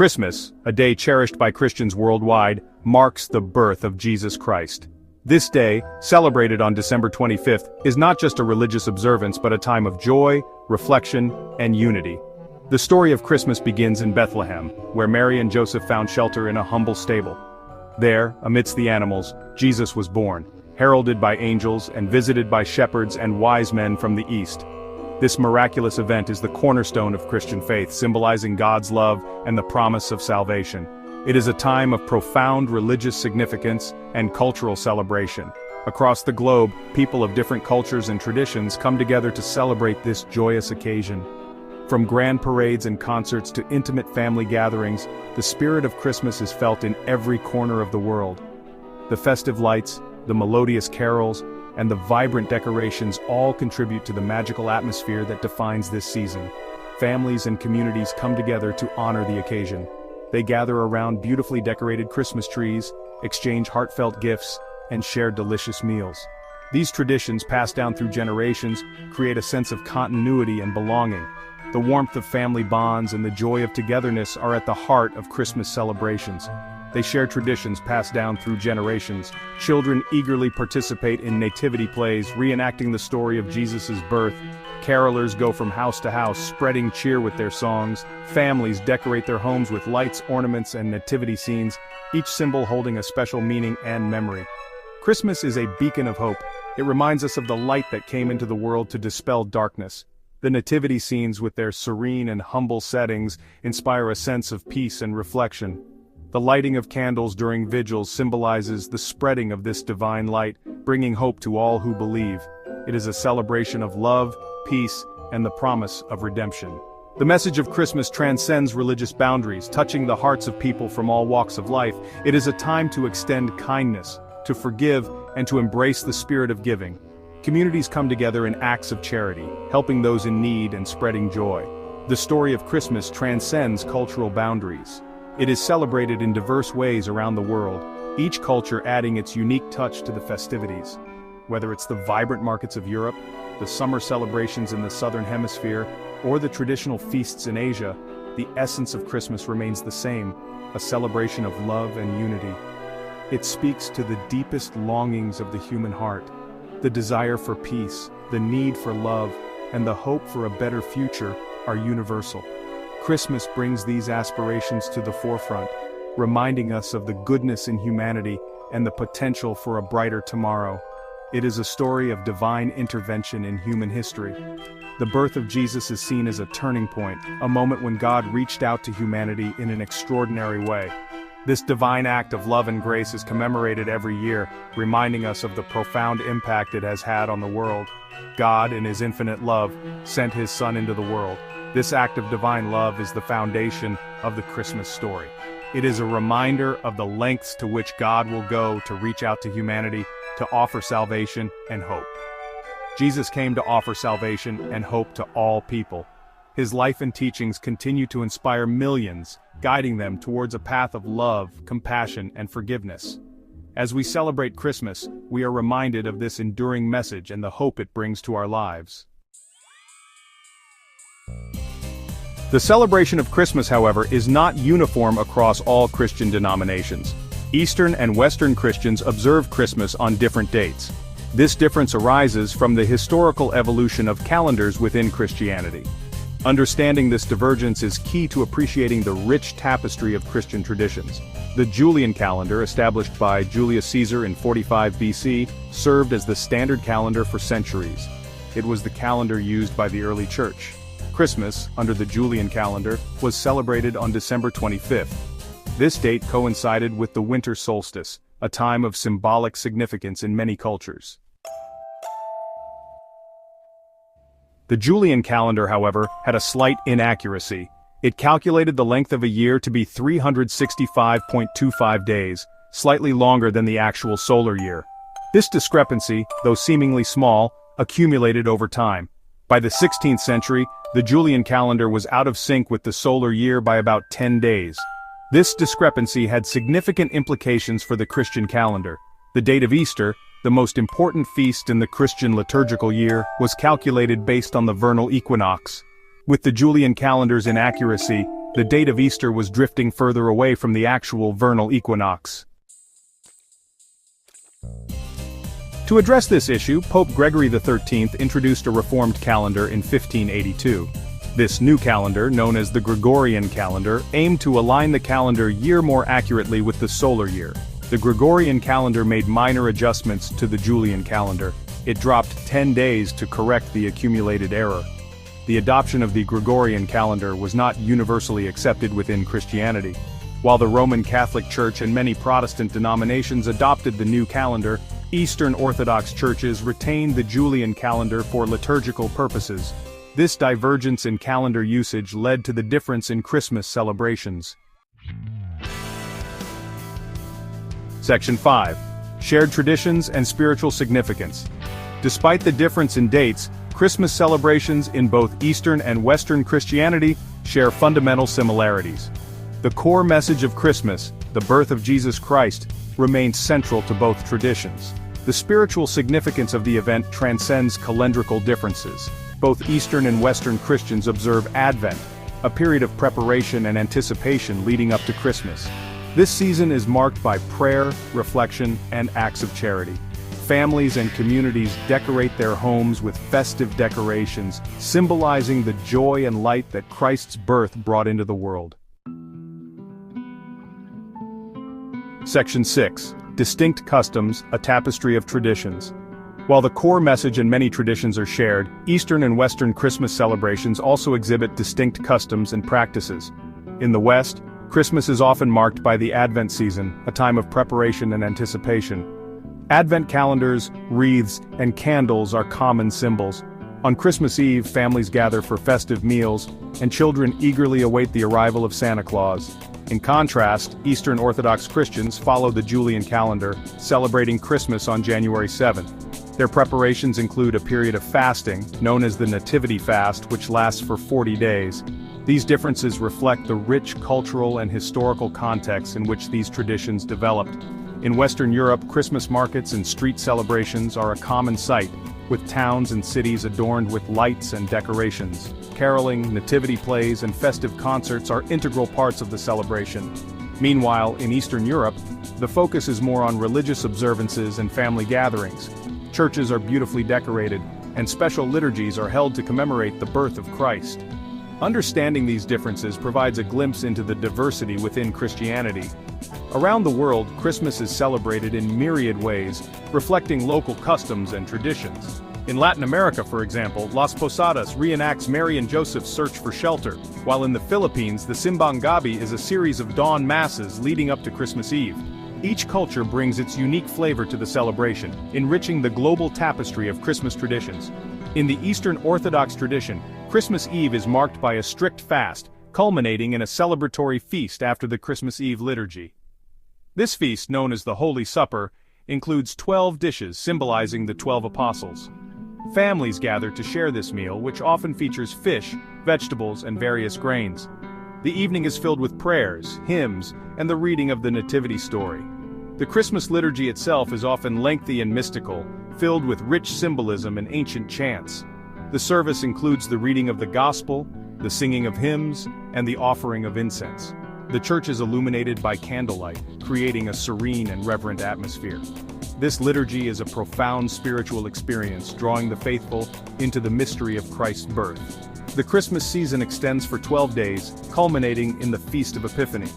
Christmas, a day cherished by Christians worldwide, marks the birth of Jesus Christ. This day, celebrated on December 25th, is not just a religious observance but a time of joy, reflection, and unity. The story of Christmas begins in Bethlehem, where Mary and Joseph found shelter in a humble stable. There, amidst the animals, Jesus was born, heralded by angels and visited by shepherds and wise men from the east. This miraculous event is the cornerstone of Christian faith, symbolizing God's love and the promise of salvation. It is a time of profound religious significance and cultural celebration. Across the globe, people of different cultures and traditions come together to celebrate this joyous occasion. From grand parades and concerts to intimate family gatherings, the spirit of Christmas is felt in every corner of the world. The festive lights, the melodious carols, and the vibrant decorations all contribute to the magical atmosphere that defines this season. Families and communities come together to honor the occasion. They gather around beautifully decorated Christmas trees, exchange heartfelt gifts, and share delicious meals. These traditions, passed down through generations, create a sense of continuity and belonging. The warmth of family bonds and the joy of togetherness are at the heart of Christmas celebrations. They share traditions passed down through generations. Children eagerly participate in nativity plays, reenacting the story of Jesus' birth. Carolers go from house to house, spreading cheer with their songs. Families decorate their homes with lights, ornaments, and nativity scenes, each symbol holding a special meaning and memory. Christmas is a beacon of hope. It reminds us of the light that came into the world to dispel darkness. The nativity scenes, with their serene and humble settings, inspire a sense of peace and reflection. The lighting of candles during vigils symbolizes the spreading of this divine light, bringing hope to all who believe. It is a celebration of love, peace, and the promise of redemption. The message of Christmas transcends religious boundaries, touching the hearts of people from all walks of life. It is a time to extend kindness, to forgive, and to embrace the spirit of giving. Communities come together in acts of charity, helping those in need and spreading joy. The story of Christmas transcends cultural boundaries. It is celebrated in diverse ways around the world, each culture adding its unique touch to the festivities. Whether it's the vibrant markets of Europe, the summer celebrations in the Southern Hemisphere, or the traditional feasts in Asia, the essence of Christmas remains the same, a celebration of love and unity. It speaks to the deepest longings of the human heart. The desire for peace, the need for love, and the hope for a better future are universal. Christmas brings these aspirations to the forefront, reminding us of the goodness in humanity and the potential for a brighter tomorrow. It is a story of divine intervention in human history. The birth of Jesus is seen as a turning point, a moment when God reached out to humanity in an extraordinary way. This divine act of love and grace is commemorated every year, reminding us of the profound impact it has had on the world. God, in His infinite love, sent His Son into the world. This act of divine love is the foundation of the Christmas story. It is a reminder of the lengths to which God will go to reach out to humanity, to offer salvation and hope. Jesus came to offer salvation and hope to all people. His life and teachings continue to inspire millions, guiding them towards a path of love, compassion, and forgiveness. As we celebrate Christmas, we are reminded of this enduring message and the hope it brings to our lives. The celebration of Christmas, however, is not uniform across all Christian denominations. Eastern and Western Christians observe Christmas on different dates. This difference arises from the historical evolution of calendars within Christianity. Understanding this divergence is key to appreciating the rich tapestry of Christian traditions. The Julian calendar, established by Julius Caesar in 45 BC, served as the standard calendar for centuries. It was the calendar used by the early church. Christmas, under the Julian calendar, was celebrated on December 25th. This date coincided with the winter solstice, a time of symbolic significance in many cultures. The Julian calendar, however, had a slight inaccuracy. It calculated the length of a year to be 365.25 days, slightly longer than the actual solar year. This discrepancy, though seemingly small, accumulated over time. By the 16th century, the Julian calendar was out of sync with the solar year by about 10 days. This discrepancy had significant implications for the Christian calendar. The date of Easter, the most important feast in the Christian liturgical year, was calculated based on the vernal equinox. With the Julian calendar's inaccuracy, the date of Easter was drifting further away from the actual vernal equinox. To address this issue, Pope Gregory XIII introduced a reformed calendar in 1582. This new calendar, known as the Gregorian calendar, aimed to align the calendar year more accurately with the solar year. The Gregorian calendar made minor adjustments to the Julian calendar. It dropped 10 days to correct the accumulated error. The adoption of the Gregorian calendar was not universally accepted within Christianity. While the Roman Catholic Church and many Protestant denominations adopted the new calendar, Eastern Orthodox churches retained the Julian calendar for liturgical purposes. This divergence in calendar usage led to the difference in Christmas celebrations. Section 5. Shared traditions and spiritual significance. Despite the difference in dates, Christmas celebrations in both Eastern and Western Christianity share fundamental similarities. The core message of Christmas, the birth of Jesus Christ, remains central to both traditions. The spiritual significance of the event transcends calendrical differences. Both Eastern and Western Christians observe Advent, a period of preparation and anticipation leading up to Christmas. This season is marked by prayer, reflection, and acts of charity. Families and communities decorate their homes with festive decorations, symbolizing the joy and light that Christ's birth brought into the world. Section 6. Distinct customs, a tapestry of traditions. While the core message and many traditions are shared, Eastern and Western Christmas celebrations also exhibit distinct customs and practices. In the West, Christmas is often marked by the Advent season, a time of preparation and anticipation. Advent calendars, wreaths, and candles are common symbols. On Christmas Eve, families gather for festive meals, and children eagerly await the arrival of Santa Claus. In contrast, Eastern Orthodox Christians follow the Julian calendar, celebrating Christmas on January 7th. Their preparations include a period of fasting, known as the Nativity Fast, which lasts for 40 days. These differences reflect the rich cultural and historical context in which these traditions developed. In Western Europe, Christmas markets and street celebrations are a common sight, with towns and cities adorned with lights and decorations. Caroling, nativity plays, and festive concerts are integral parts of the celebration. Meanwhile, in Eastern Europe, the focus is more on religious observances and family gatherings. Churches are beautifully decorated, and special liturgies are held to commemorate the birth of Christ. Understanding these differences provides a glimpse into the diversity within Christianity. Around the world, Christmas is celebrated in myriad ways, reflecting local customs and traditions. In Latin America, for example, Las Posadas reenacts Mary and Joseph's search for shelter, while in the Philippines, the Simbang Gabi is a series of dawn masses leading up to Christmas Eve. Each culture brings its unique flavor to the celebration, enriching the global tapestry of Christmas traditions. In the Eastern Orthodox tradition, Christmas Eve is marked by a strict fast, culminating in a celebratory feast after the Christmas Eve liturgy. This feast, known as the Holy Supper, includes 12 dishes symbolizing the 12 apostles. Families gather to share this meal, which often features fish, vegetables, and various grains. The evening is filled with prayers, hymns, and the reading of the Nativity story. The Christmas liturgy itself is often lengthy and mystical, filled with rich symbolism and ancient chants. The service includes the reading of the Gospel, the singing of hymns, and the offering of incense. The church is illuminated by candlelight, creating a serene and reverent atmosphere. This liturgy is a profound spiritual experience, drawing the faithful into the mystery of Christ's birth. The Christmas season extends for 12 days, culminating in the Feast of Epiphany.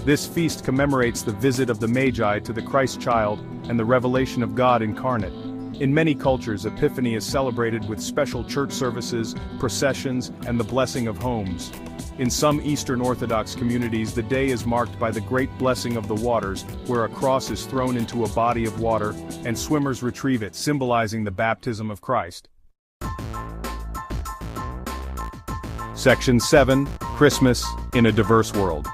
This feast commemorates the visit of the Magi to the Christ child and the revelation of God incarnate. In many cultures, Epiphany is celebrated with special church services, processions, and the blessing of homes. In some Eastern Orthodox communities, the day is marked by the great blessing of the waters, where a cross is thrown into a body of water, and swimmers retrieve it, symbolizing the baptism of Christ. Section 7. Christmas in a diverse world.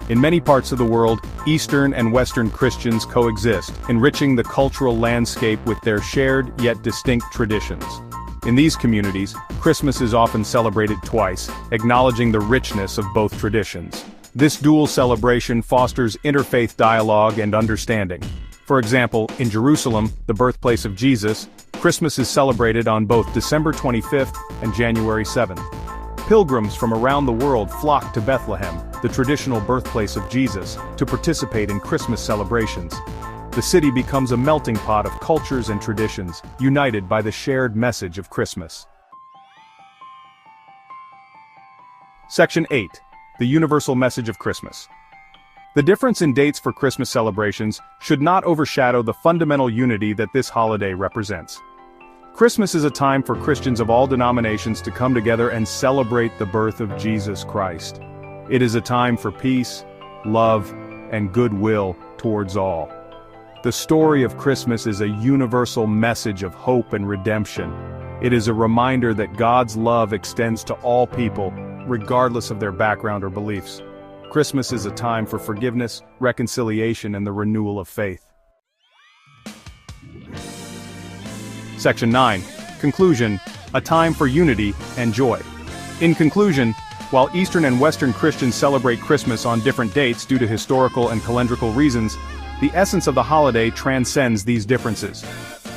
In many parts of the world, Eastern and Western Christians coexist, enriching the cultural landscape with their shared yet distinct traditions. In these communities, Christmas is often celebrated twice, acknowledging the richness of both traditions. This dual celebration fosters interfaith dialogue and understanding. For example, in Jerusalem, the birthplace of Jesus, Christmas is celebrated on both December 25th and January 7th. Pilgrims from around the world flock to Bethlehem, the traditional birthplace of Jesus, to participate in Christmas celebrations. The city becomes a melting pot of cultures and traditions, united by the shared message of Christmas. Section 8. The Universal Message of Christmas. The difference in dates for Christmas celebrations should not overshadow the fundamental unity that this holiday represents. Christmas is a time for Christians of all denominations to come together and celebrate the birth of Jesus Christ. It is a time for peace, love, and goodwill towards all. The story of Christmas is a universal message of hope and redemption. It is a reminder that God's love extends to all people, regardless of their background or beliefs. Christmas is a time for forgiveness, reconciliation, and the renewal of faith. Section 9. Conclusion. A time for unity and joy. In conclusion, while Eastern and Western Christians celebrate Christmas on different dates due to historical and calendrical reasons, the essence of the holiday transcends these differences.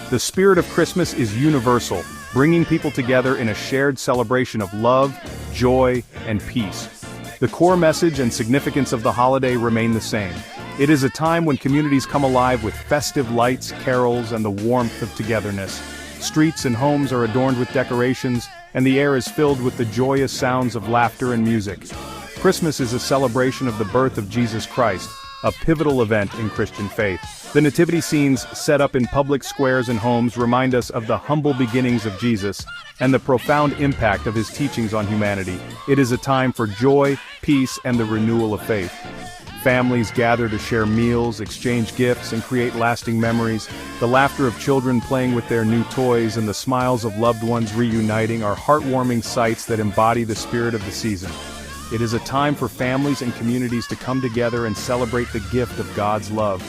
The spirit of Christmas is universal, bringing people together in a shared celebration of love, joy, and peace. The core message and significance of the holiday remain the same. It is a time when communities come alive with festive lights, carols, and the warmth of togetherness. Streets and homes are adorned with decorations, and the air is filled with the joyous sounds of laughter and music. Christmas is a celebration of the birth of Jesus Christ, a pivotal event in Christian faith. The nativity scenes set up in public squares and homes remind us of the humble beginnings of Jesus and the profound impact of his teachings on humanity. It is a time for joy, peace, and the renewal of faith. Families gather to share meals, exchange gifts, and create lasting memories. The laughter of children playing with their new toys and the smiles of loved ones reuniting are heartwarming sights that embody the spirit of the season. It is a time for families and communities to come together and celebrate the gift of God's love.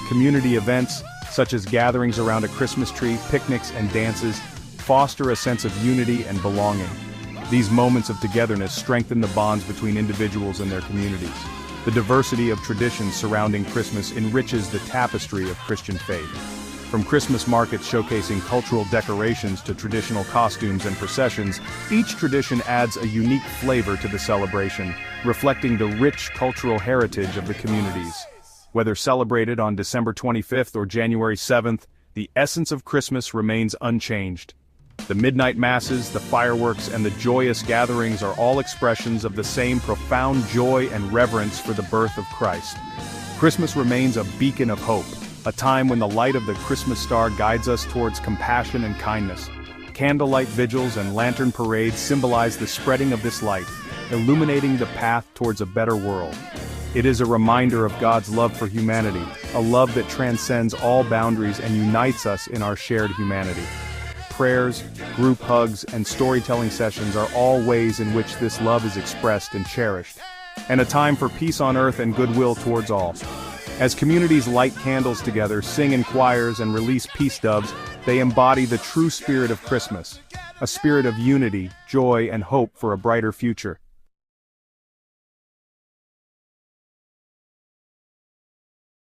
Community events, such as gatherings around a Christmas tree, picnics, and dances, foster a sense of unity and belonging. These moments of togetherness strengthen the bonds between individuals and their communities. The diversity of traditions surrounding Christmas enriches the tapestry of Christian faith. From Christmas markets showcasing cultural decorations to traditional costumes and processions, each tradition adds a unique flavor to the celebration, reflecting the rich cultural heritage of the communities. Whether celebrated on December 25th or January 7th, the essence of Christmas remains unchanged. The midnight masses, the fireworks, and the joyous gatherings are all expressions of the same profound joy and reverence for the birth of Christ. Christmas remains a beacon of hope, a time when the light of the Christmas star guides us towards compassion and kindness. Candlelight vigils and lantern parades symbolize the spreading of this light, illuminating the path towards a better world. It is a reminder of God's love for humanity, a love that transcends all boundaries and unites us in our shared humanity. Prayers, group hugs, and storytelling sessions are all ways in which this love is expressed and cherished, and a time for peace on earth and goodwill towards all. As communities light candles together, sing in choirs, and release peace doves, they embody the true spirit of Christmas, a spirit of unity, joy, and hope for a brighter future.